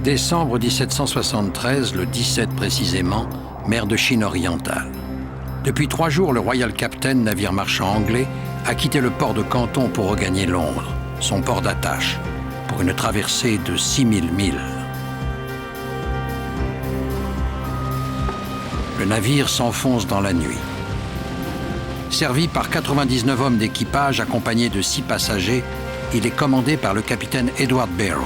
Décembre 1773, le 17 précisément, mer de Chine orientale. Depuis 3 jours, le Royal Captain, navire marchand anglais, a quitté le port de Canton pour regagner Londres, son port d'attache, pour une traversée de 6000 milles. Le navire s'enfonce dans la nuit. Servi par 99 hommes d'équipage accompagnés de 6 passagers, il est commandé par le capitaine Edward Barrow.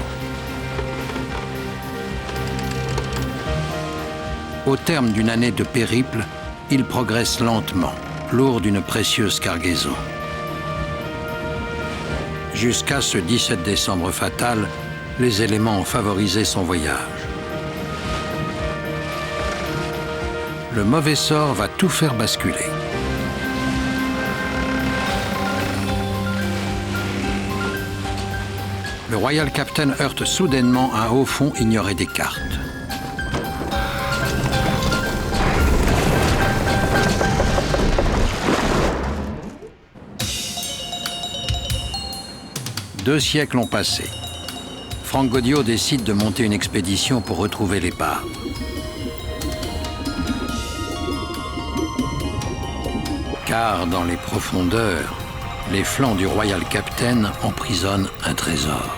Au terme d'une année de périple, il progresse lentement, lourd d'une précieuse cargaison. Jusqu'à ce 17 décembre fatal, les éléments ont favorisé son voyage. Le mauvais sort va tout faire basculer. Le Royal Captain heurte soudainement un haut fond ignoré des cartes. Deux siècles ont passé. Frank Goddio décide de monter une expédition pour retrouver l'épave. Car dans les profondeurs, les flancs du Royal Captain emprisonnent un trésor.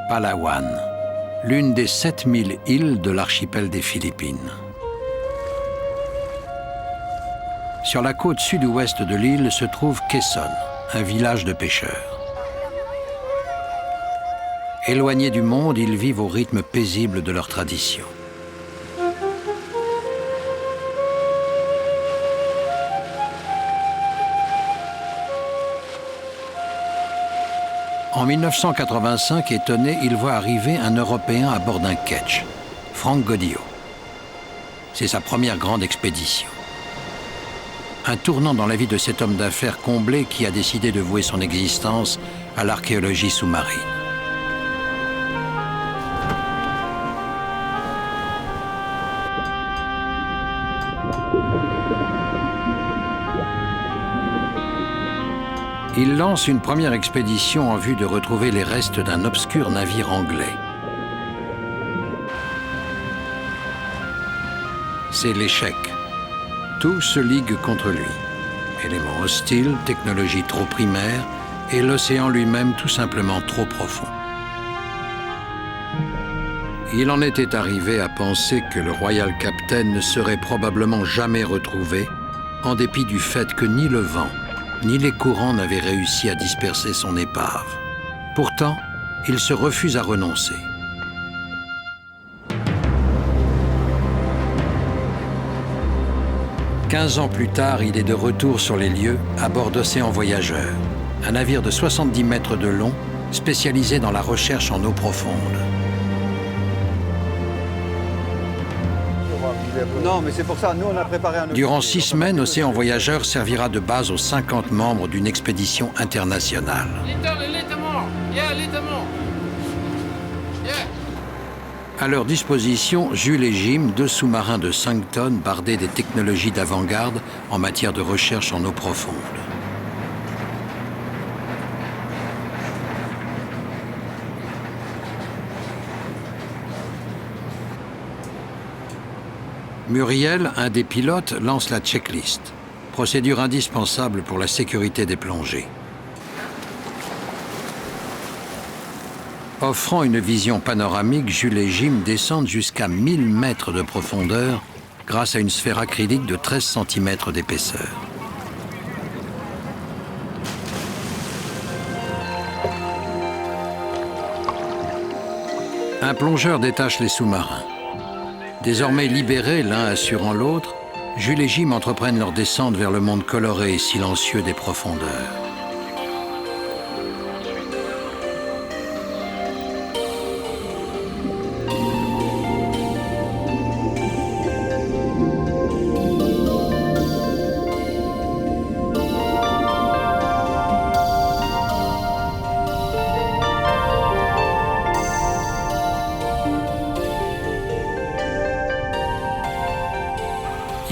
Palawan, l'une des 7000 îles de l'archipel des Philippines. Sur la côte sud-ouest de l'île se trouve Quezon, un village de pêcheurs. Éloignés du monde, ils vivent au rythme paisible de leur tradition. En 1985, étonné, il voit arriver un Européen à bord d'un ketch, Frank Goddio. C'est sa première grande expédition. Un tournant dans la vie de cet homme d'affaires comblé qui a décidé de vouer son existence à l'archéologie sous-marine. Il lance une première expédition en vue de retrouver les restes d'un obscur navire anglais. C'est l'échec. Tout se ligue contre lui. Éléments hostiles, technologie trop primaire et l'océan lui-même tout simplement trop profond. Il en était arrivé à penser que le Royal Captain ne serait probablement jamais retrouvé, en dépit du fait que ni le vent, ni les courants n'avaient réussi à disperser son épave. Pourtant, il se refuse à renoncer. « 15 ans plus tard, il est de retour sur les lieux à bord d'Océan Voyageur, un navire de 70 mètres de long, spécialisé dans la recherche en eau profonde. Non, mais c'est pour ça, nous on a préparé un... Durant 6 semaines, Océan Voyageur servira de base aux 50 membres d'une expédition internationale. À leur disposition, Jules et Jim, 2 sous-marins de 5 tonnes bardés des technologies d'avant-garde en matière de recherche en eau profonde. Muriel, un des pilotes, lance la checklist, procédure indispensable pour la sécurité des plongées. Offrant une vision panoramique, Jules et Jim descendent jusqu'à 1000 mètres de profondeur grâce à une sphère acrylique de 13 cm d'épaisseur. Un plongeur détache les sous-marins. Désormais libérés, l'un assurant l'autre, Jules et Jim entreprennent leur descente vers le monde coloré et silencieux des profondeurs.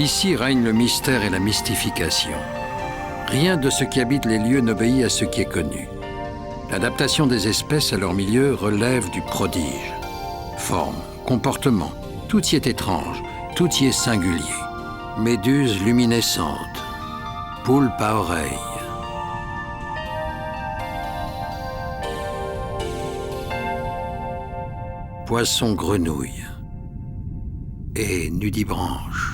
Ici règne le mystère et la mystification. Rien de ce qui habite les lieux n'obéit à ce qui est connu. L'adaptation des espèces à leur milieu relève du prodige. Forme, comportement, tout y est étrange, tout y est singulier. Méduses luminescentes, poulpe à oreilles. Poisson grenouille et nudibranche.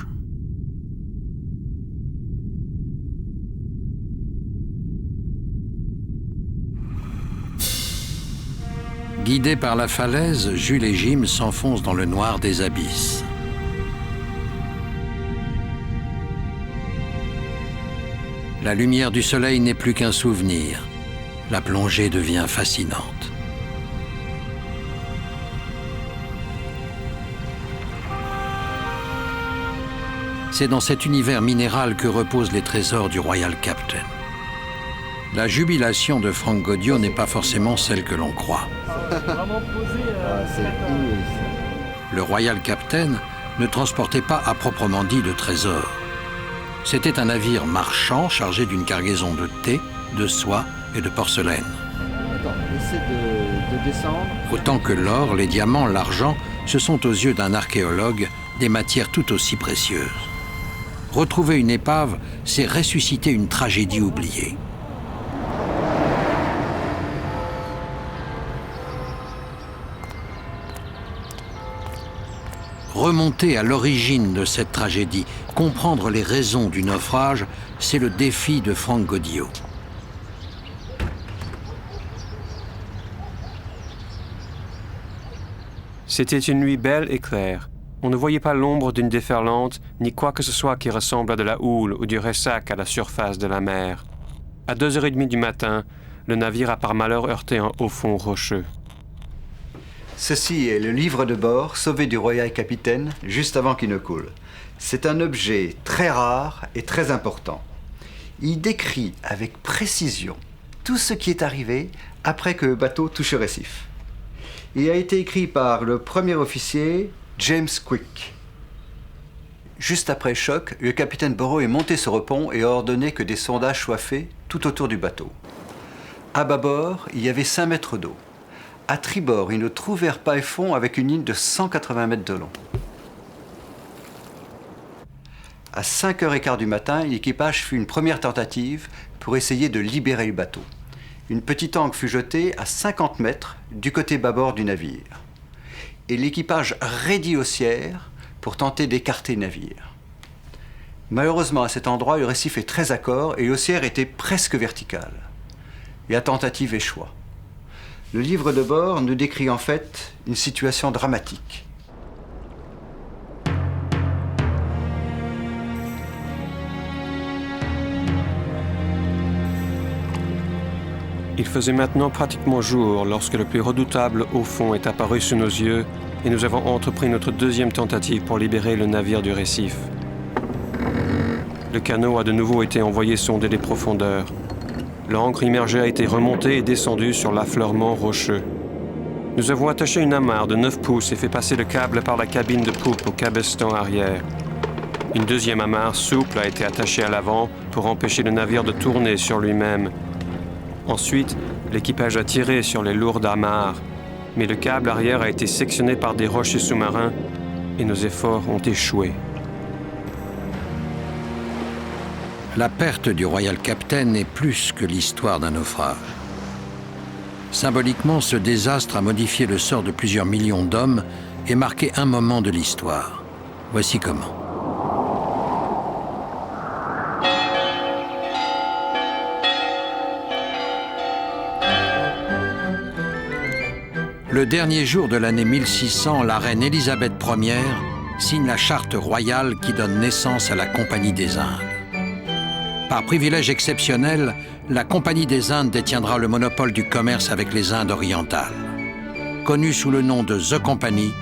Guidés par la falaise, Jules et Jim s'enfoncent dans le noir des abysses. La lumière du soleil n'est plus qu'un souvenir. La plongée devient fascinante. C'est dans cet univers minéral que reposent les trésors du Royal Captain. La jubilation de Frank Gaudio n'est pas forcément celle que l'on croit. Le Royal Captain ne transportait pas à proprement dit de trésors. C'était un navire marchand chargé d'une cargaison de thé, de soie et de porcelaine. Attends, essaie de descendre. Autant que l'or, les diamants, l'argent, ce sont aux yeux d'un archéologue des matières tout aussi précieuses. Retrouver une épave, c'est ressusciter une tragédie oubliée. Remonter à l'origine de cette tragédie, comprendre les raisons du naufrage, c'est le défi de Frank Gaudio. C'était une nuit belle et claire. On ne voyait pas l'ombre d'une déferlante, ni quoi que ce soit qui ressemble à de la houle ou du ressac à la surface de la mer. À 2h30 du matin, le navire a par malheur heurté un haut fond rocheux. Ceci est le livre de bord sauvé du Royal Capitaine juste avant qu'il ne coule. C'est un objet très rare et très important. Il décrit avec précision tout ce qui est arrivé après que le bateau touche le récif. Il a été écrit par le premier officier James Quick. Juste après le choc, le capitaine Burrow est monté sur le pont et a ordonné que des sondages soient faits tout autour du bateau. À bâbord, il y avait 5 mètres d'eau. À tribord, ils ne trouvèrent pas le fond avec une ligne de 180 mètres de long. À 5h15 du matin, l'équipage fit une première tentative pour essayer de libérer le bateau. Une petite ancre fut jetée à 50 mètres du côté bâbord du navire. Et l'équipage raidit haussière pour tenter d'écarter le navire. Malheureusement, à cet endroit, le récif est très accore et l'haussière était presque verticale. La tentative échoua. Le livre de bord nous décrit en fait une situation dramatique. Il faisait maintenant pratiquement jour lorsque le plus redoutable haut fond est apparu sous nos yeux et nous avons entrepris notre deuxième tentative pour libérer le navire du récif. Le canot a de nouveau été envoyé sonder les profondeurs. L'ancre immergée a été remontée et descendue sur l'affleurement rocheux. Nous avons attaché une amarre de 9 pouces et fait passer le câble par la cabine de poupe au cabestan arrière. Une deuxième amarre souple a été attachée à l'avant pour empêcher le navire de tourner sur lui-même. Ensuite, l'équipage a tiré sur les lourdes amarres, mais le câble arrière a été sectionné par des rochers sous-marins et nos efforts ont échoué. La perte du Royal Captain est plus que l'histoire d'un naufrage. Symboliquement, ce désastre a modifié le sort de plusieurs millions d'hommes et marqué un moment de l'histoire. Voici comment. Le dernier jour de l'année 1600, la reine Élisabeth Ier signe la charte royale qui donne naissance à la Compagnie des Indes. Par privilège exceptionnel, la Compagnie des Indes détiendra le monopole du commerce avec les Indes orientales. Connue sous le nom de The Company,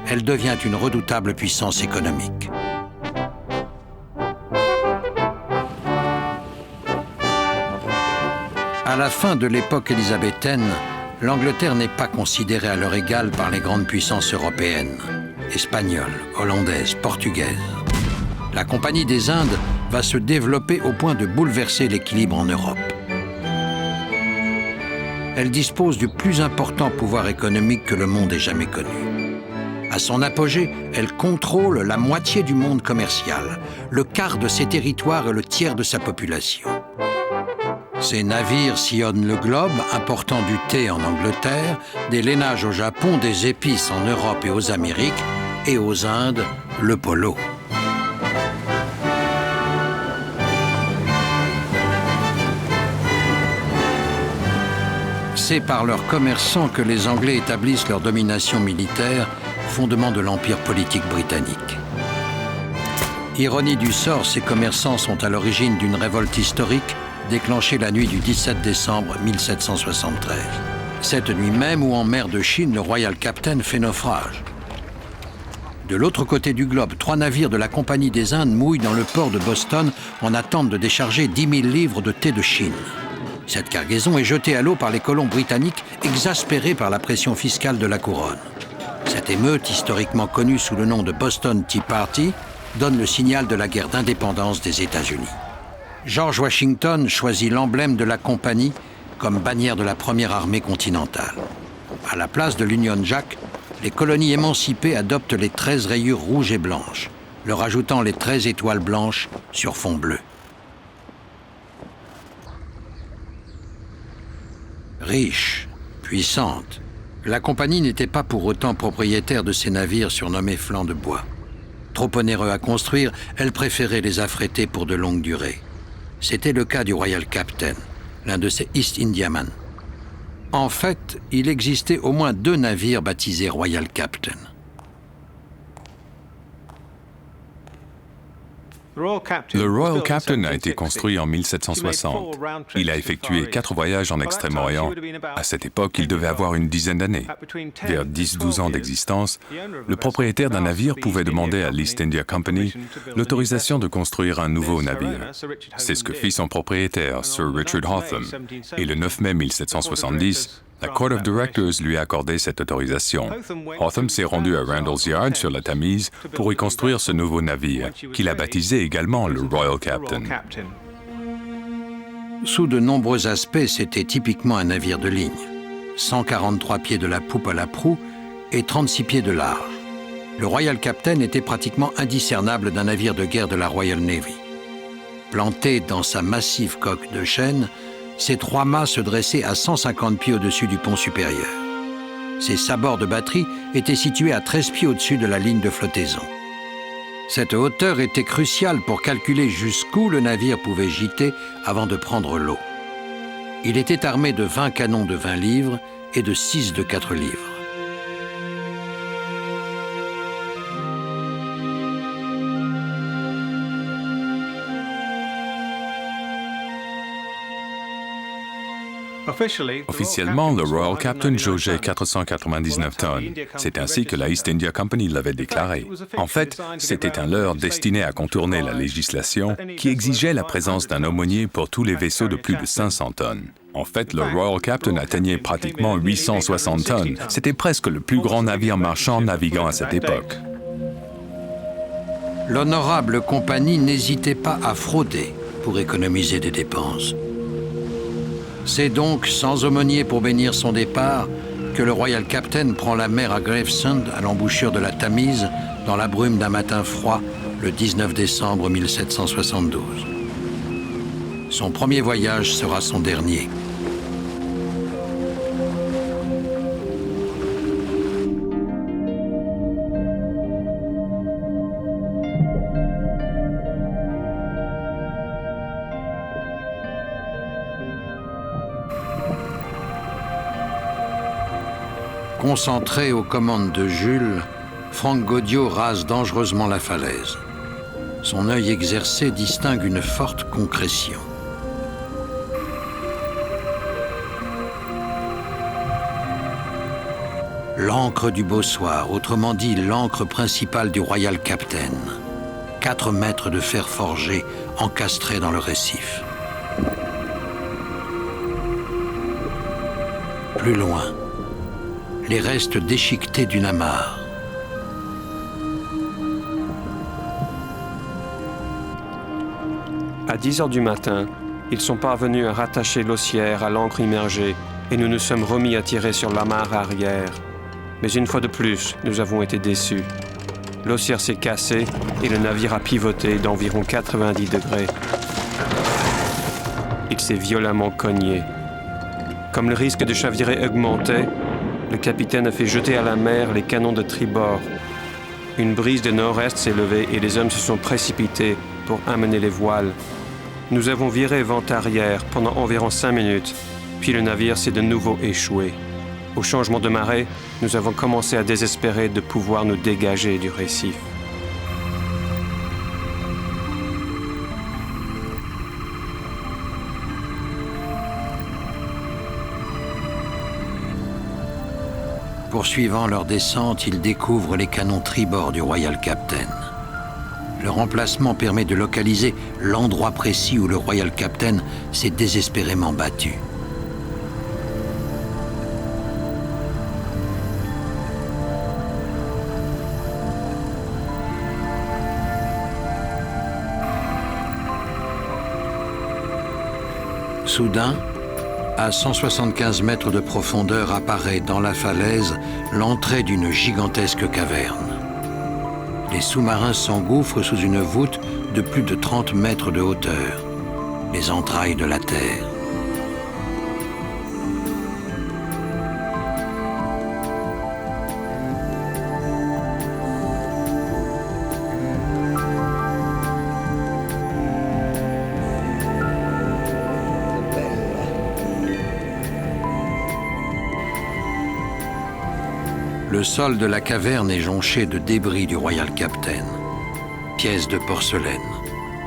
elle devient une redoutable puissance économique. À la fin de l'époque élisabéthaine, l'Angleterre n'est pas considérée à leur égal par les grandes puissances européennes, espagnoles, hollandaises, portugaises. La Compagnie des Indes va se développer au point de bouleverser l'équilibre en Europe. Elle dispose du plus important pouvoir économique que le monde ait jamais connu. À son apogée, elle contrôle la moitié du monde commercial, le quart de ses territoires et le tiers de sa population. Ses navires sillonnent le globe, important du thé en Angleterre, des lainages au Japon, des épices en Europe et aux Amériques, et aux Indes, le polo. C'est par leurs commerçants que les Anglais établissent leur domination militaire, fondement de l'empire politique britannique. Ironie du sort, ces commerçants sont à l'origine d'une révolte historique déclenchée la nuit du 17 décembre 1773. Cette nuit même où en mer de Chine, le Royal Captain fait naufrage. De l'autre côté du globe, 3 navires de la Compagnie des Indes mouillent dans le port de Boston en attente de décharger 10 000 livres de thé de Chine. Cette cargaison est jetée à l'eau par les colons britanniques, exaspérés par la pression fiscale de la couronne. Cette émeute, historiquement connue sous le nom de Boston Tea Party, donne le signal de la guerre d'indépendance des États-Unis. George Washington choisit l'emblème de la compagnie comme bannière de la première armée continentale. À la place de l'Union Jack, les colonies émancipées adoptent les 13 rayures rouges et blanches, leur ajoutant les 13 étoiles blanches sur fond bleu. Riche, puissante, la compagnie n'était pas pour autant propriétaire de ces navires surnommés flancs de bois. Trop onéreux à construire, elle préférait les affréter pour de longues durées. C'était le cas du Royal Captain, l'un de ces East Indiaman. En fait, il existait au moins 2 navires baptisés Royal Captain. Le Royal Captain a été construit en 1760. Il a effectué 4 voyages en Extrême-Orient. À cette époque, il devait avoir une dizaine d'années. Vers 10-12 ans d'existence, le propriétaire d'un navire pouvait demander à l'East India Company l'autorisation de construire un nouveau navire. C'est ce que fit son propriétaire, Sir Richard Hotham. Et le 9 mai 1770, la Court of Directors lui a accordé cette autorisation. Hotham s'est rendu à Randall's Yard sur la Tamise pour y construire ce nouveau navire, qu'il a baptisé également le Royal Captain. Sous de nombreux aspects, c'était typiquement un navire de ligne. 143 pieds de la poupe à la proue et 36 pieds de large. Le Royal Captain était pratiquement indiscernable d'un navire de guerre de la Royal Navy. Planté dans sa massive coque de chêne, ces 3 mâts se dressaient à 150 pieds au-dessus du pont supérieur. Ses sabords de batterie étaient situés à 13 pieds au-dessus de la ligne de flottaison. Cette hauteur était cruciale pour calculer jusqu'où le navire pouvait gîter avant de prendre l'eau. Il était armé de 20 canons de 20 livres et de 6 de 4 livres. Officiellement, le Royal Captain jaugeait 499 tonnes. C'est ainsi que la East India Company l'avait déclaré. En fait, c'était un leurre destiné à contourner la législation qui exigeait la présence d'un aumônier pour tous les vaisseaux de plus de 500 tonnes. En fait, le Royal Captain atteignait pratiquement 860 tonnes. C'était presque le plus grand navire marchand naviguant à cette époque. L'honorable compagnie n'hésitait pas à frauder pour économiser des dépenses. C'est donc sans aumônier pour bénir son départ que le Royal Captain prend la mer à Gravesend, à l'embouchure de la Tamise, dans la brume d'un matin froid, le 19 décembre 1772. Son premier voyage sera son dernier. Concentré aux commandes de Jules, Frank Gaudiot rase dangereusement la falaise. Son œil exercé distingue une forte concrétion. L'ancre du Bossoir, autrement dit l'ancre principale du Royal Captain. 4 mètres de fer forgé encastrés dans le récif. Plus loin, les restes déchiquetés d'une amarre. 10 heures du matin, ils sont parvenus à rattacher l'osière à l'ancre immergée et nous nous sommes remis à tirer sur l'amarre arrière. Mais une fois de plus, nous avons été déçus. L'osière s'est cassée et le navire a pivoté d'environ 90 degrés. Il s'est violemment cogné. Comme le risque de chavirer augmentait, le capitaine a fait jeter à la mer les canons de tribord. Une brise de nord-est s'est levée et les hommes se sont précipités pour amener les voiles. Nous avons viré vent arrière pendant environ 5 minutes, puis le navire s'est de nouveau échoué. Au changement de marée, nous avons commencé à désespérer de pouvoir nous dégager du récif. Poursuivant leur descente, ils découvrent les canons tribord du Royal Captain. Leur emplacement permet de localiser l'endroit précis où le Royal Captain s'est désespérément battu. Soudain, à 175 mètres de profondeur apparaît dans la falaise l'entrée d'une gigantesque caverne. Les sous-marins s'engouffrent sous une voûte de plus de 30 mètres de hauteur, les entrailles de la Terre. Le sol de la caverne est jonché de débris du Royal Captain. Pièces de porcelaine,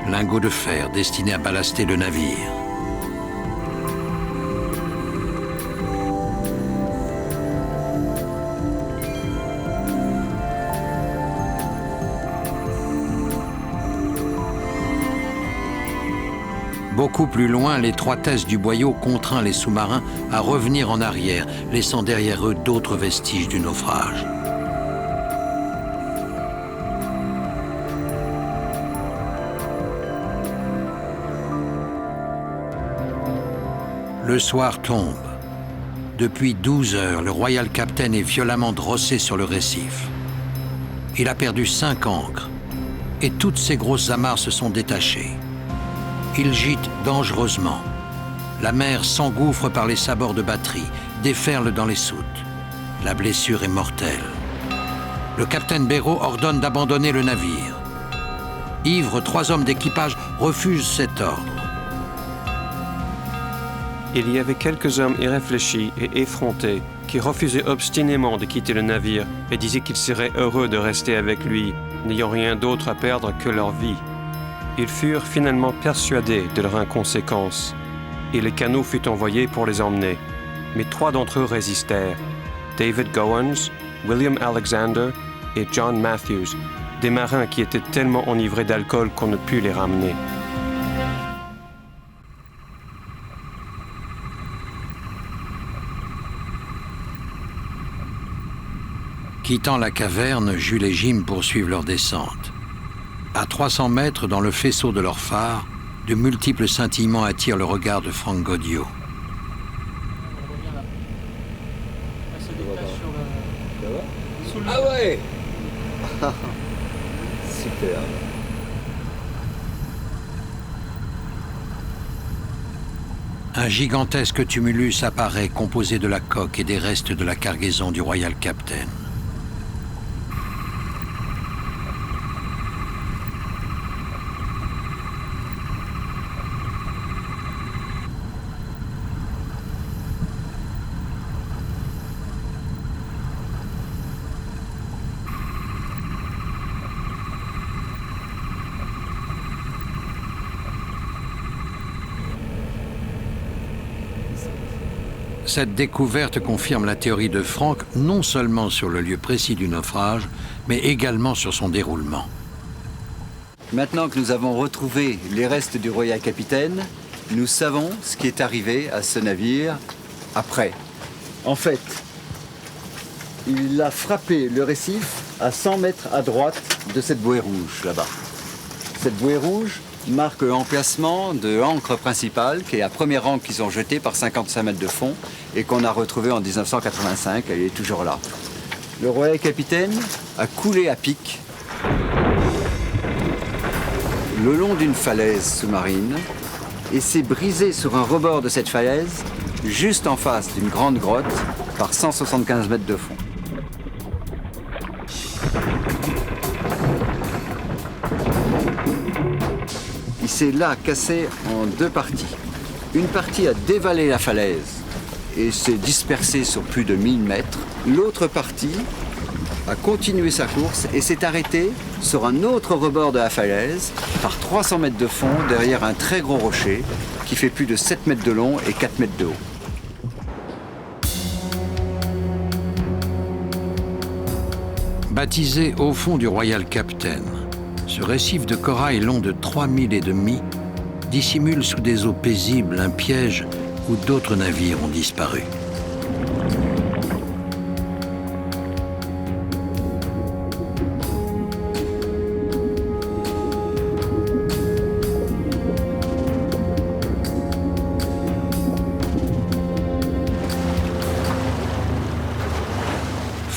lingots de fer destinés à ballaster le navire. Beaucoup plus loin, l'étroitesse du boyau contraint les sous-marins à revenir en arrière, laissant derrière eux d'autres vestiges du naufrage. Le soir tombe. Depuis 12 heures, le Royal Captain est violemment drossé sur le récif. Il a perdu 5 ancres et toutes ses grosses amarres se sont détachées. Il gîte dangereusement. La mer s'engouffre par les sabords de batterie, déferle dans les soutes. La blessure est mortelle. Le capitaine Béraud ordonne d'abandonner le navire. Ivre, 3 hommes d'équipage refusent cet ordre. Il y avait quelques hommes irréfléchis et effrontés qui refusaient obstinément de quitter le navire et disaient qu'ils seraient heureux de rester avec lui, n'ayant rien d'autre à perdre que leur vie. Ils furent finalement persuadés de leur inconséquence, et le canot fut envoyé pour les emmener. Mais 3 d'entre eux résistèrent, David Gowans, William Alexander et John Matthews, des marins qui étaient tellement enivrés d'alcool qu'on ne put les ramener. Quittant la caverne, Jules et Jim poursuivent leur descente. À 300 mètres dans le faisceau de leur phare, de multiples scintillements attirent le regard de Frank Gaudio. Ah ouais. Super. Un gigantesque tumulus apparaît composé de la coque et des restes de la cargaison du Royal Captain. Cette découverte confirme la théorie de Frank non seulement sur le lieu précis du naufrage, mais également sur son déroulement. Maintenant que nous avons retrouvé les restes du Royal Capitaine, nous savons ce qui est arrivé à ce navire après. En fait, il a frappé le récif à 100 mètres à droite de cette bouée rouge, là-bas. Cette bouée rouge marque l'emplacement de l'ancre principale, qui est la première ancre qu'ils ont jetée par 55 mètres de fond et qu'on a retrouvée en 1985. Elle est toujours là. Le Royal Capitaine a coulé à pic le long d'une falaise sous-marine et s'est brisé sur un rebord de cette falaise, juste en face d'une grande grotte, par 175 mètres de fond. Il s'est là cassé en deux parties. Une partie a dévalé la falaise et s'est dispersée sur plus de 1000 mètres. L'autre partie a continué sa course et s'est arrêtée sur un autre rebord de la falaise par 300 mètres de fond derrière un très gros rocher qui fait plus de 7 mètres de long et 4 mètres de haut. Baptisé au fond du Royal Captain, ce récif de corail long de 3000 et demi dissimule sous des eaux paisibles un piège où d'autres navires ont disparu.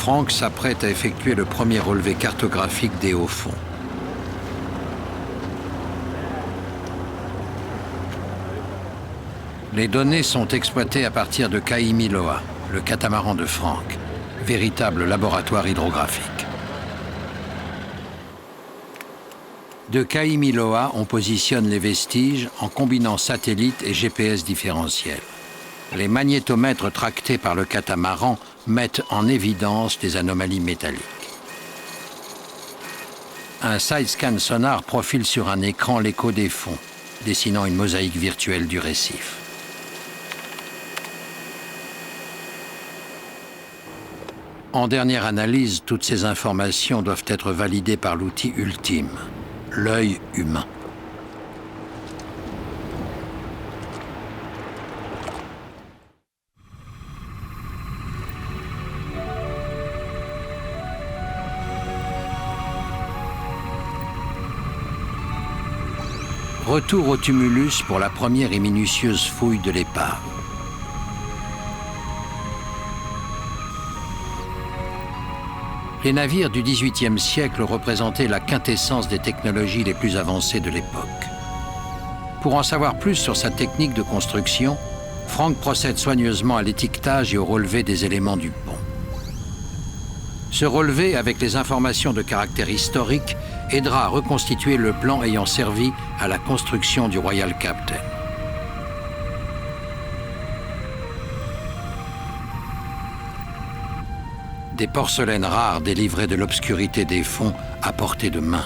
Franck s'apprête à effectuer le premier relevé cartographique des hauts fonds. Les données sont exploitées à partir de Kaimiloa, le catamaran de Franck, véritable laboratoire hydrographique. De Kaimiloa, on positionne les vestiges en combinant satellites et GPS différentiels. Les magnétomètres tractés par le catamaran mettent en évidence des anomalies métalliques. Un side-scan sonar profile sur un écran l'écho des fonds, dessinant une mosaïque virtuelle du récif. En dernière analyse, toutes ces informations doivent être validées par l'outil ultime, l'œil humain. Retour au tumulus pour la première et minutieuse fouille de l'épave. Les navires du XVIIIe siècle représentaient la quintessence des technologies les plus avancées de l'époque. Pour en savoir plus sur sa technique de construction, Franck procède soigneusement à l'étiquetage et au relevé des éléments du pont. Ce relevé, avec les informations de caractère historique, aidera à reconstituer le plan ayant servi à la construction du Royal Captain. Des porcelaines rares délivrées de l'obscurité des fonds à portée de main,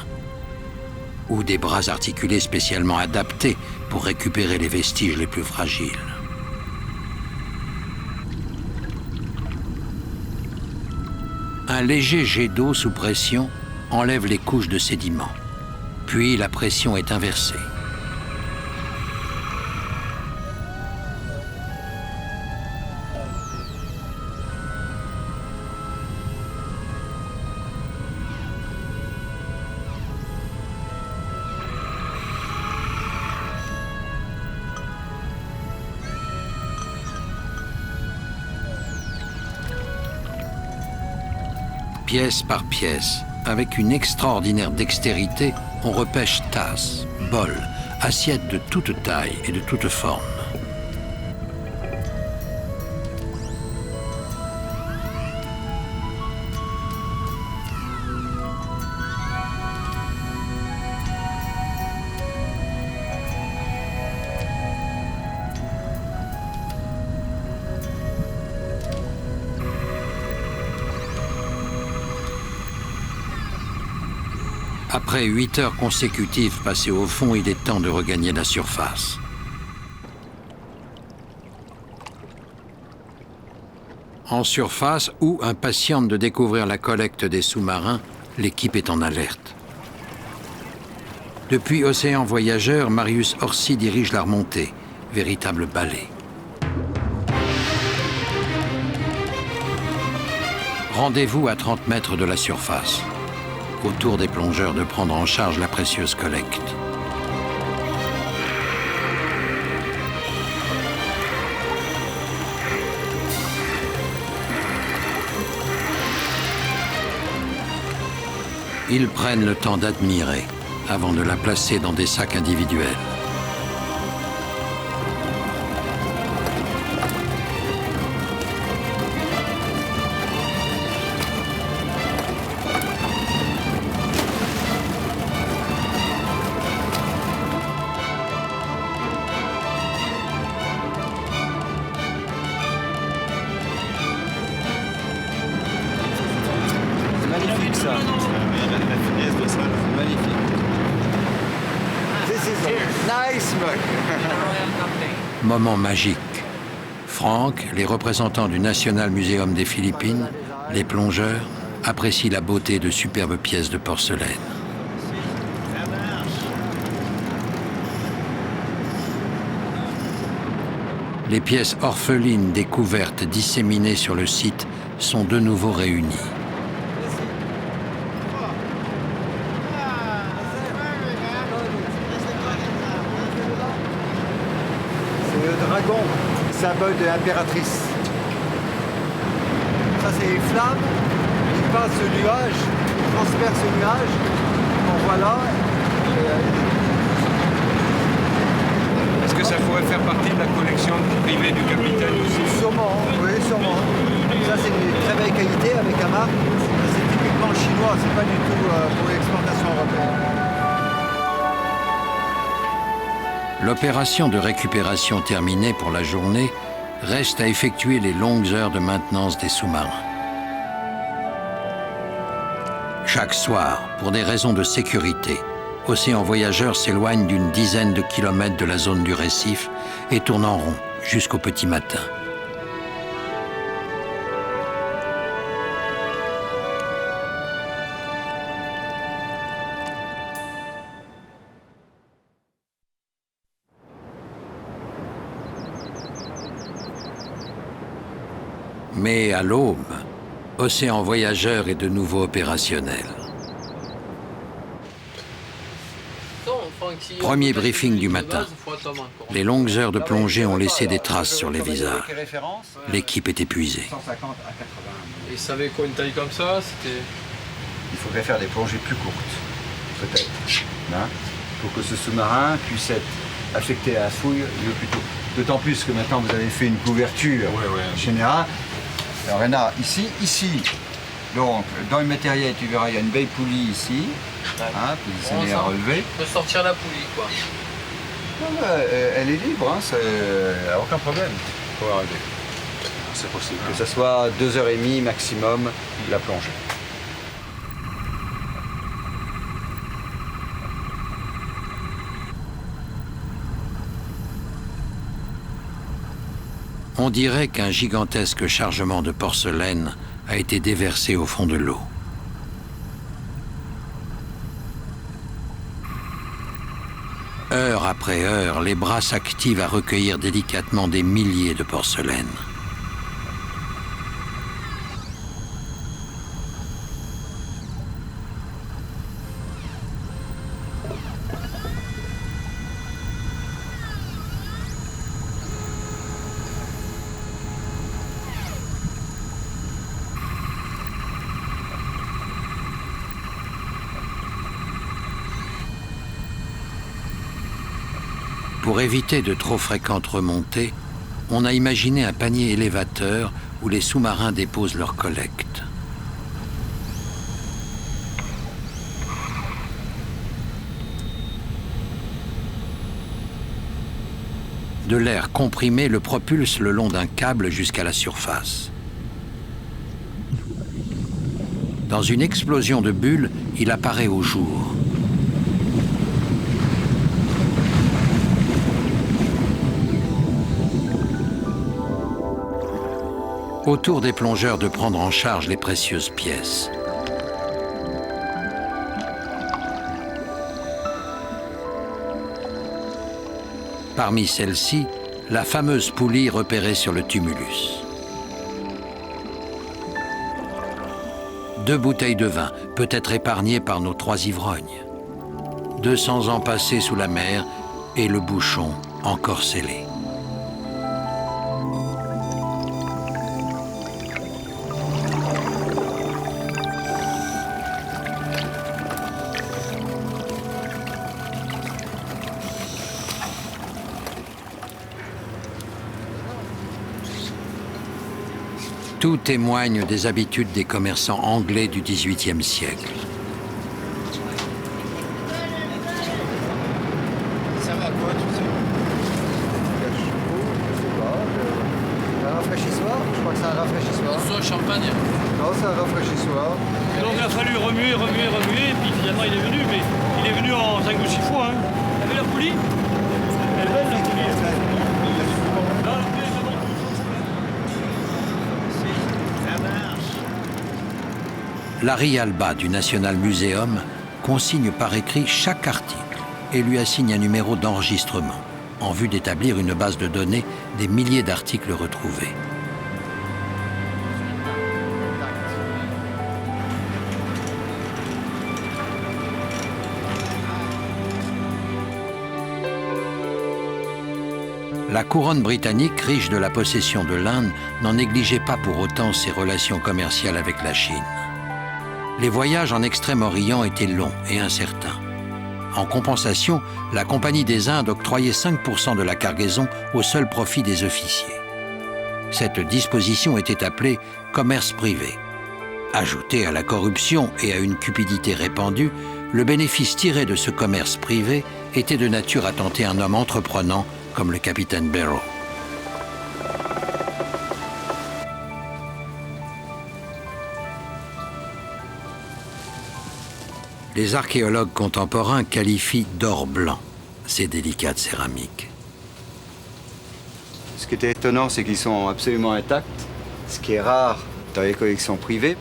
ou des bras articulés spécialement adaptés pour récupérer les vestiges les plus fragiles. Un léger jet d'eau sous pression enlève les couches de sédiments. Puis la pression est inversée. Pièce par pièce, avec une extraordinaire dextérité, on repêche tasses, bols, assiettes de toute taille et de toute forme. Après 8 heures consécutives passées au fond, il est temps de regagner la surface. En surface, où impatiente de découvrir la collecte des sous-marins, l'équipe est en alerte. Depuis Océan Voyageur, Marius Orsi dirige la remontée, véritable balai. Rendez-vous à 30 mètres de la surface. Au tour des plongeurs de prendre en charge la précieuse collecte. Ils prennent le temps d'admirer avant de la placer dans des sacs individuels. Magnifique ça. La finesse de ça. Magnifique. This is a nice mug. Moment magique. Franck, les représentants du National Museum des Philippines, les plongeurs, apprécient la beauté de superbes pièces de porcelaine. Les pièces orphelines découvertes disséminées sur le site sont de nouveau réunies. C'est le dragon, symbole de l'impératrice. Ça, c'est les flammes qui passent ce nuage, qui transpercent ce nuage. On voit là. Est-ce que ça pourrait faire partie de la collection privée du capitaine aussi? Sûrement, oui, sûrement. Ça, c'est une très belle qualité avec un marque. C'est typiquement chinois, c'est pas du tout pour l'exportation européenne. L'opération de récupération terminée pour la journée, reste à effectuer les longues heures de maintenance des sous-marins. Chaque soir, pour des raisons de sécurité, Océan Voyageur s'éloigne d'une dizaine de kilomètres de la zone du récif et tourne en rond jusqu'au petit matin. Mais à l'aube, Océan Voyageur est de nouveau opérationnel. Premier briefing du matin. Les longues heures de plongée ont laissé des traces sur les visages. L'équipe est épuisée. 150 à 80. Et ça avait quoi, une taille comme ça? C'était... Il faudrait faire des plongées plus courtes, peut-être, hein, pour que ce sous-marin puisse être affecté à la fouille le plus tôt. D'autant plus que maintenant vous avez fait une couverture générale. Alors Renard, ici, donc dans le matériel, tu verras, il y a une belle poulie ici, hein, positionnée à relever. On peut sortir la poulie, quoi. Non, elle est libre, hein, aucun problème pour arriver. C'est possible. Que ce soit 2h30 maximum la plongée. On dirait qu'un gigantesque chargement de porcelaine a été déversé au fond de l'eau. Heure après heure, les bras s'activent à recueillir délicatement des milliers de porcelaines. Pour éviter de trop fréquentes remontées, on a imaginé un panier élévateur où les sous-marins déposent leur collecte. De l'air comprimé le propulse le long d'un câble jusqu'à la surface. Dans une explosion de bulles, il apparaît au jour. Au tour des plongeurs de prendre en charge les précieuses pièces. Parmi celles-ci, la fameuse poulie repérée sur le tumulus. 2 bouteilles de vin, peut-être épargnées par nos 3 ivrognes. 200 ans passés sous la mer et le bouchon encore scellé. Tout témoigne des habitudes des commerçants anglais du XVIIIe siècle. Ça va quoi tout ça? Un rafraîchissoir, je crois que c'est un rafraîchissoir. Soit champagne. Non, c'est un rafraîchissoir. Et donc il a fallu remuer, et puis finalement il est venu, mais il est venu en 5 ou 6 fois. Hein. Vous avez la poulie? Elle est belle la poulie. Non, la poulie, c'est bon. Larry Alba du National Museum consigne par écrit chaque article et lui assigne un numéro d'enregistrement en vue d'établir une base de données des milliers d'articles retrouvés. La couronne britannique, riche de la possession de l'Inde, n'en négligeait pas pour autant ses relations commerciales avec la Chine. Les voyages en Extrême-Orient étaient longs et incertains. En compensation, la Compagnie des Indes octroyait 5% de la cargaison au seul profit des officiers. Cette disposition était appelée commerce privé. Ajouté à la corruption et à une cupidité répandue, le bénéfice tiré de ce commerce privé était de nature à tenter un homme entreprenant comme le capitaine Barrow. Les archéologues contemporains qualifient d'or blanc ces délicates céramiques. Ce qui était étonnant, c'est qu'ils sont absolument intacts, ce qui est rare dans les collections privées.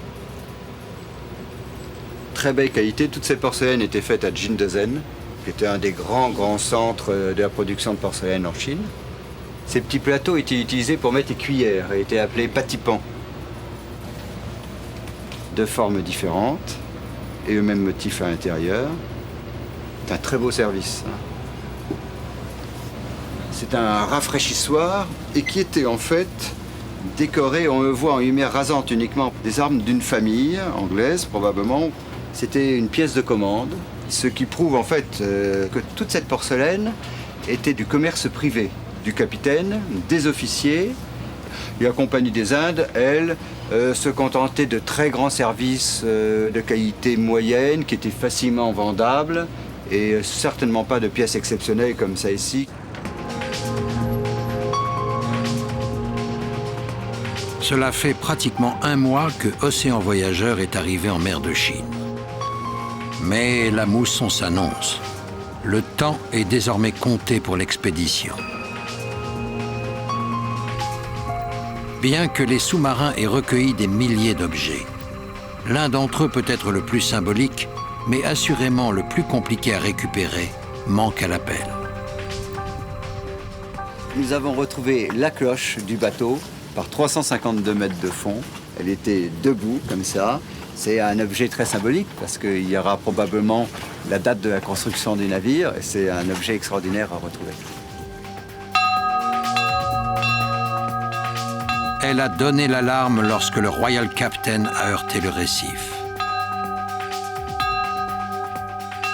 Très belle qualité, toutes ces porcelaines étaient faites à Jindezen, qui était un des grands centres de la production de porcelaine en Chine. Ces petits plateaux étaient utilisés pour mettre les cuillères et étaient appelés patipans. De formes différentes et le même motif à l'intérieur. C'est un très beau service. C'est un rafraîchissoir et qui était en fait décoré, on le voit en lumière rasante uniquement, des armes d'une famille anglaise probablement. C'était une pièce de commande, ce qui prouve en fait que toute cette porcelaine était du commerce privé, du capitaine, des officiers. Et la Compagnie des Indes, elle, se contentait de très grands services de qualité moyenne qui étaient facilement vendables et certainement pas de pièces exceptionnelles comme ça ici. Cela fait pratiquement un mois que Océan Voyageur est arrivé en mer de Chine. Mais la mousson s'annonce. Le temps est désormais compté pour l'expédition. Bien que les sous-marins aient recueilli des milliers d'objets, l'un d'entre eux peut être le plus symbolique, mais assurément le plus compliqué à récupérer, manque à l'appel. Nous avons retrouvé la cloche du bateau par 352 mètres de fond. Elle était debout comme ça. C'est un objet très symbolique parce qu'il y aura probablement la date de la construction du navire et c'est un objet extraordinaire à retrouver. Elle a donné l'alarme lorsque le Royal Captain a heurté le récif.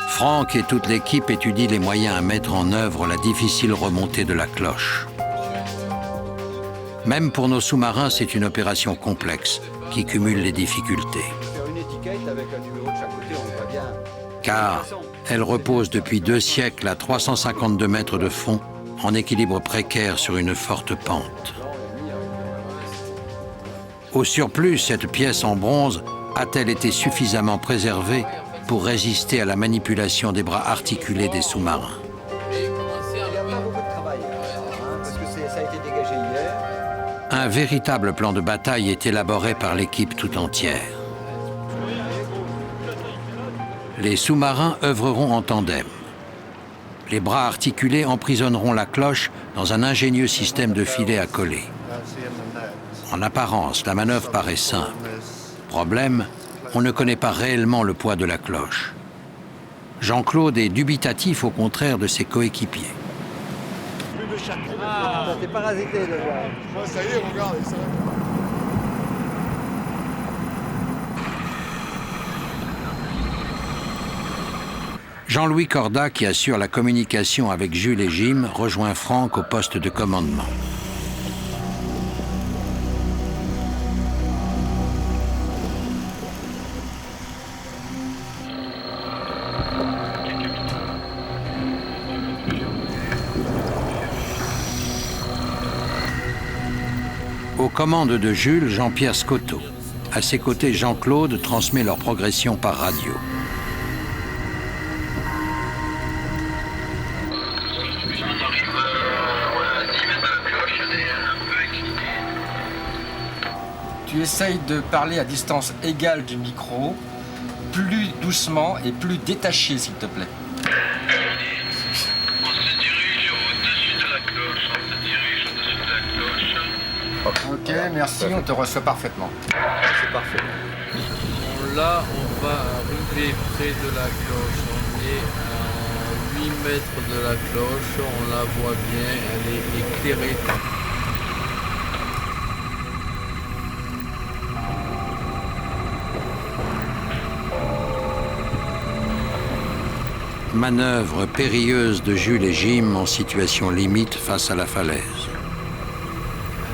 Franck et toute l'équipe étudient les moyens à mettre en œuvre la difficile remontée de la cloche. Même pour nos sous-marins, c'est une opération complexe qui cumule les difficultés. Car elle repose depuis 2 siècles à 352 mètres de fond, en équilibre précaire sur une forte pente. Au surplus, cette pièce en bronze a-t-elle été suffisamment préservée pour résister à la manipulation des bras articulés des sous-marins? Un véritable plan de bataille est élaboré par l'équipe tout entière. Les sous-marins œuvreront en tandem. Les bras articulés emprisonneront la cloche dans un ingénieux système de filets à coller. En apparence, la manœuvre paraît simple. Problème, on ne connaît pas réellement le poids de la cloche. Jean-Claude est dubitatif au contraire de ses coéquipiers. T'es parasité de voir. Ça y est, regarde, ça va. Jean-Louis Corda, qui assure la communication avec Jules et Jim, rejoint Franck au poste de commandement. Aux commandes de Jules, Jean-Pierre Scotto. À ses côtés, Jean-Claude transmet leur progression par radio. Tu essayes de parler à distance égale du micro, plus doucement et plus détaché, s'il te plaît. On se dirige au-dessus de la cloche. Ok, merci, on te reçoit parfaitement. C'est parfait. Bon, là, on va arriver près de la cloche. On est à 8 mètres de la cloche. On la voit bien, elle est éclairée. Manœuvre périlleuse de Jules et Jim en situation limite face à la falaise.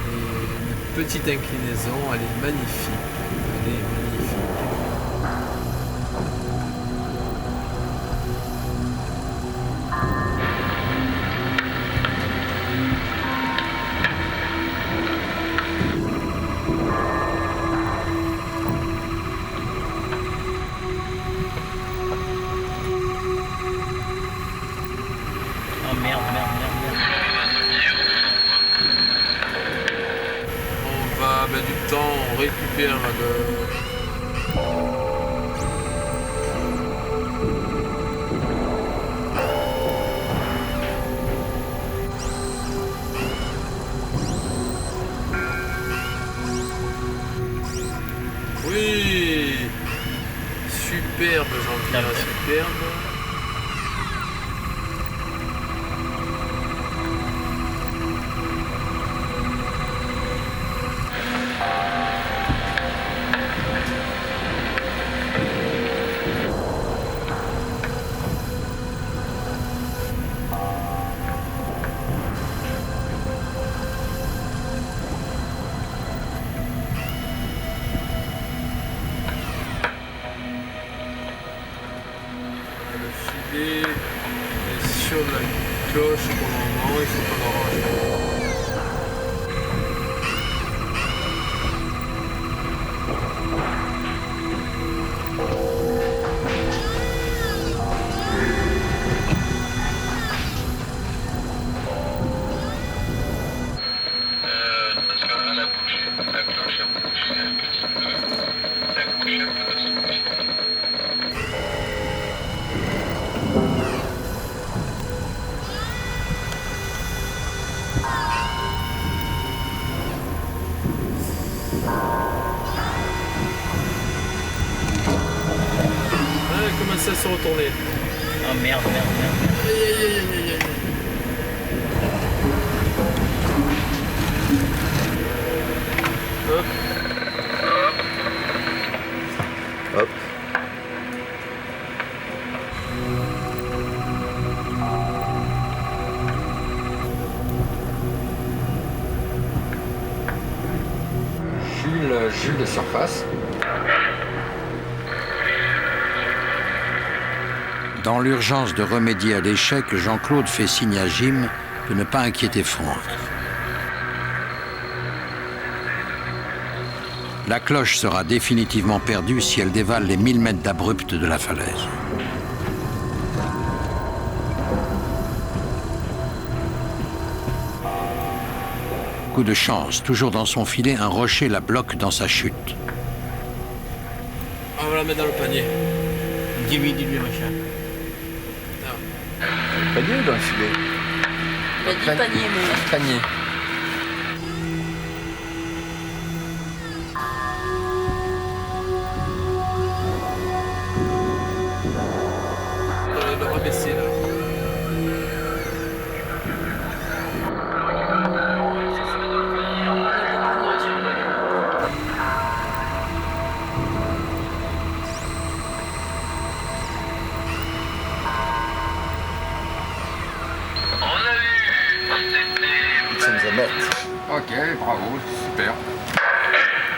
Elle est une petite inclinaison, elle est magnifique. Elle est magnifique. On va mettre du temps, on récupère Oui, superbe Jean-Pierre, superbe. Le filet est sur la cloche pour le moment, il faut qu'on arrange. Parce qu'elle a bougé, la cloche a bougé un petit peu. La cloche a peu de sortie. Elle commence à se retourner. Oh merde. Aïe, aïe, aïe, aïe, aïe. Hop. Hop. Jules de surface. Dans l'urgence de remédier à l'échec, Jean-Claude fait signe à Jim de ne pas inquiéter Franck. La cloche sera définitivement perdue si elle dévale les 1000 mètres d'abrupte de la falaise. Coup de chance, toujours dans son filet, un rocher la bloque dans sa chute. On va la mettre dans le panier. Dis-lui, machin. Panier ou dans le filet? Il a dit panier, mais... Panier. Le rabaisser là. Ça nous a net. Ok, bravo, super.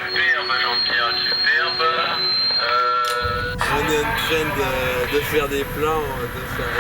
Superbe, Jean-Pierre, superbe. On est en train de faire des plans, de faire...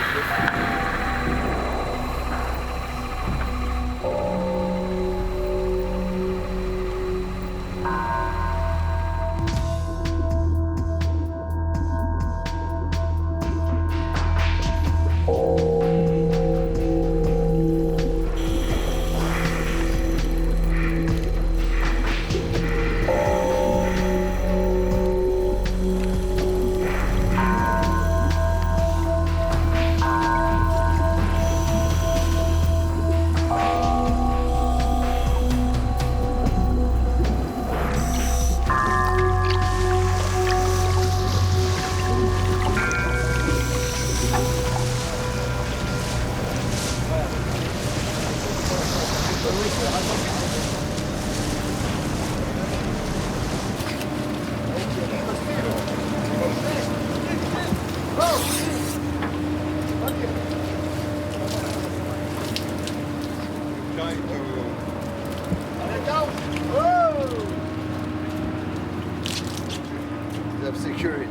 accurate.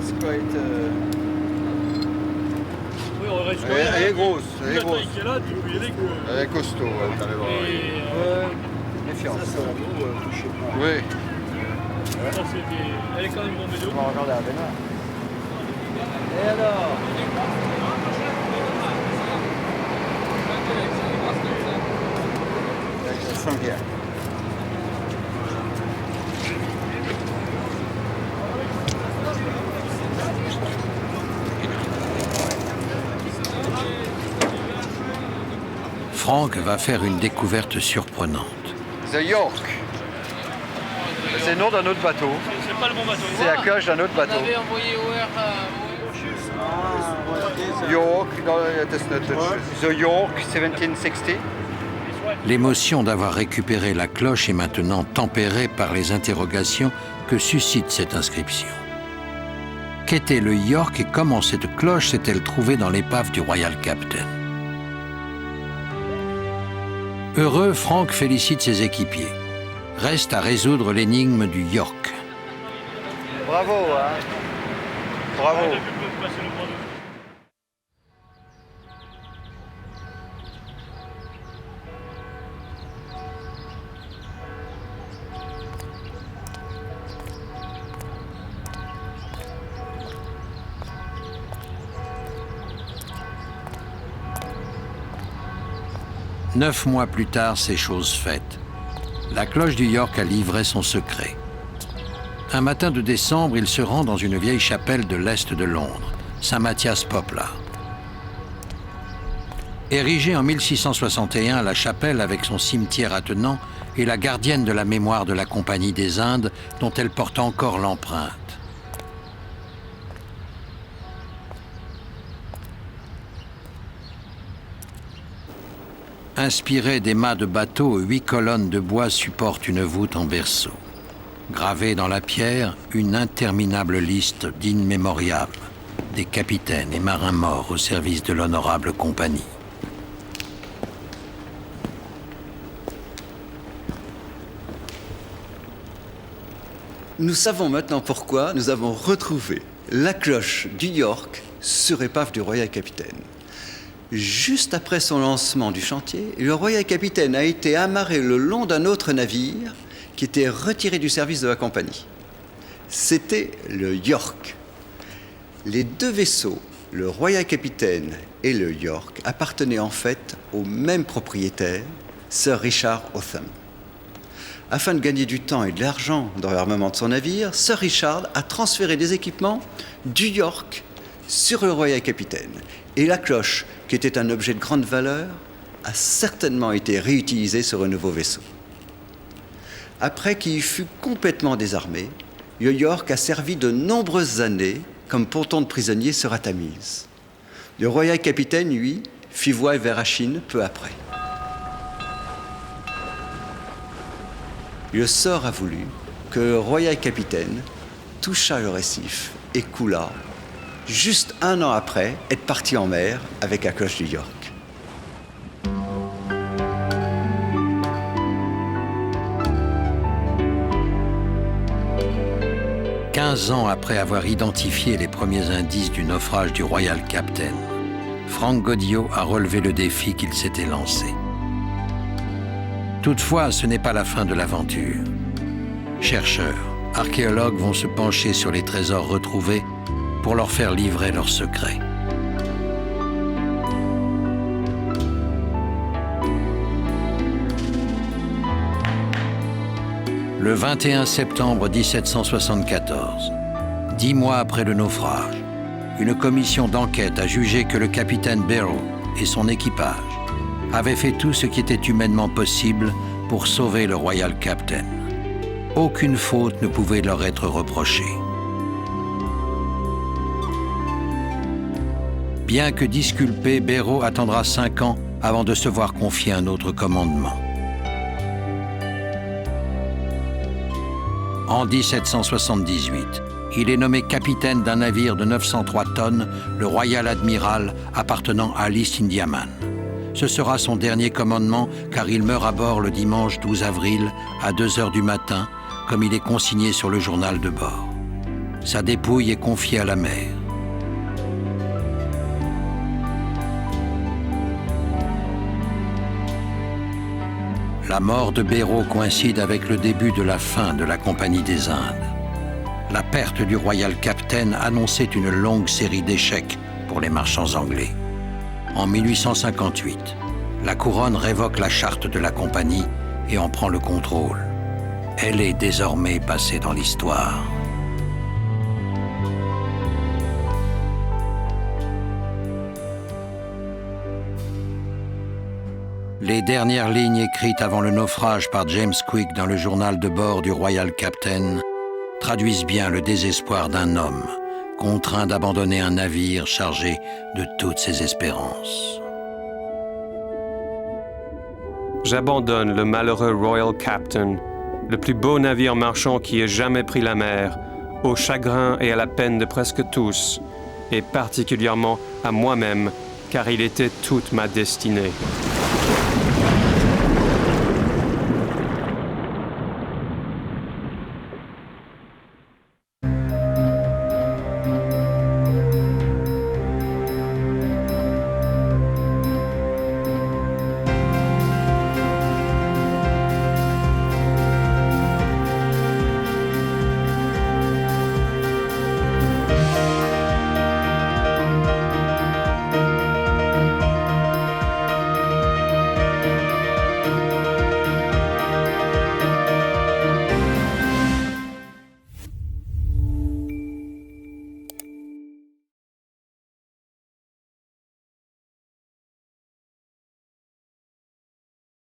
It's quite. Oui, on reste. Elle est grosse, elle est grosse. Qui est là, tu peux y aller que. Elle est costaud, ouais, t'allais voir. Méfiance. Oui. Ça, elle est quand même tombée de haut. On va regarder la baignoire. Et alors? From here. Frank va faire une découverte surprenante. The York. C'est le nom d'un autre bateau. C'est pas le bon bateau. C'est la cloche d'un autre bateau. On avait envoyé York, The York, 1760. L'émotion d'avoir récupéré la cloche est maintenant tempérée par les interrogations que suscite cette inscription. Qu'était le York et comment cette cloche s'est-elle trouvée dans l'épave du Royal Captain? Heureux, Frank félicite ses équipiers. Reste à résoudre l'énigme du York. Bravo, hein? Bravo. 9 mois plus tard, c'est chose faite. La cloche du York a livré son secret. Un matin de décembre, il se rend dans une vieille chapelle de l'est de Londres, Saint-Matthias Poplar. Érigée en 1661, la chapelle, avec son cimetière attenant, est la gardienne de la mémoire de la Compagnie des Indes, dont elle porte encore l'empreinte. Inspiré des mâts de bateau, 8 colonnes de bois supportent une voûte en berceau. Gravée dans la pierre, une interminable liste d'inmémoriables, des capitaines et marins morts au service de l'honorable compagnie. Nous savons maintenant pourquoi nous avons retrouvé la cloche du York sur épave du Royal Capitaine. Juste après son lancement du chantier, le Royal Capitaine a été amarré le long d'un autre navire qui était retiré du service de la compagnie. C'était le York. Les deux vaisseaux, le Royal Capitaine et le York, appartenaient en fait au même propriétaire, Sir Richard Hotham. Afin de gagner du temps et de l'argent dans l'armement de son navire, Sir Richard a transféré des équipements du York sur le Royal Capitaine. Et la cloche, qui était un objet de grande valeur, a certainement été réutilisée sur un nouveau vaisseau. Après qu'il fut complètement désarmé, le York a servi de nombreuses années comme ponton de prisonnier sur la Tamise. Le Royal Capitaine, lui, fit voile vers la Chine peu après. Le sort a voulu que le Royal Capitaine touchât le récif et coula, juste un an après être parti en mer avec la cloche du York. « 15 ans après avoir identifié les premiers indices du naufrage du Royal Captain, Frank Goddio a relevé le défi qu'il s'était lancé. Toutefois, ce n'est pas la fin de l'aventure. Chercheurs, archéologues vont se pencher sur les trésors retrouvés pour leur faire livrer leurs secrets. Le 21 septembre 1774, 10 mois après le naufrage, une commission d'enquête a jugé que le capitaine Barrow et son équipage avaient fait tout ce qui était humainement possible pour sauver le Royal Captain. Aucune faute ne pouvait leur être reprochée. Bien que disculpé, Barrow attendra 5 ans avant de se voir confier un autre commandement. En 1778, il est nommé capitaine d'un navire de 903 tonnes, le Royal Admiral, appartenant à l'East Indiaman. Ce sera son dernier commandement car il meurt à bord le dimanche 12 avril à 2 heures du matin, comme il est consigné sur le journal de bord. Sa dépouille est confiée à la mer. La mort de Béraud coïncide avec le début de la fin de la Compagnie des Indes. La perte du Royal Captain annonçait une longue série d'échecs pour les marchands anglais. En 1858, la couronne révoque la charte de la Compagnie et en prend le contrôle. Elle est désormais passée dans l'histoire. Les dernières lignes écrites avant le naufrage par James Quick dans le journal de bord du Royal Captain traduisent bien le désespoir d'un homme contraint d'abandonner un navire chargé de toutes ses espérances. J'abandonne le malheureux Royal Captain, le plus beau navire marchand qui ait jamais pris la mer, au chagrin et à la peine de presque tous, et particulièrement à moi-même, car il était toute ma destinée.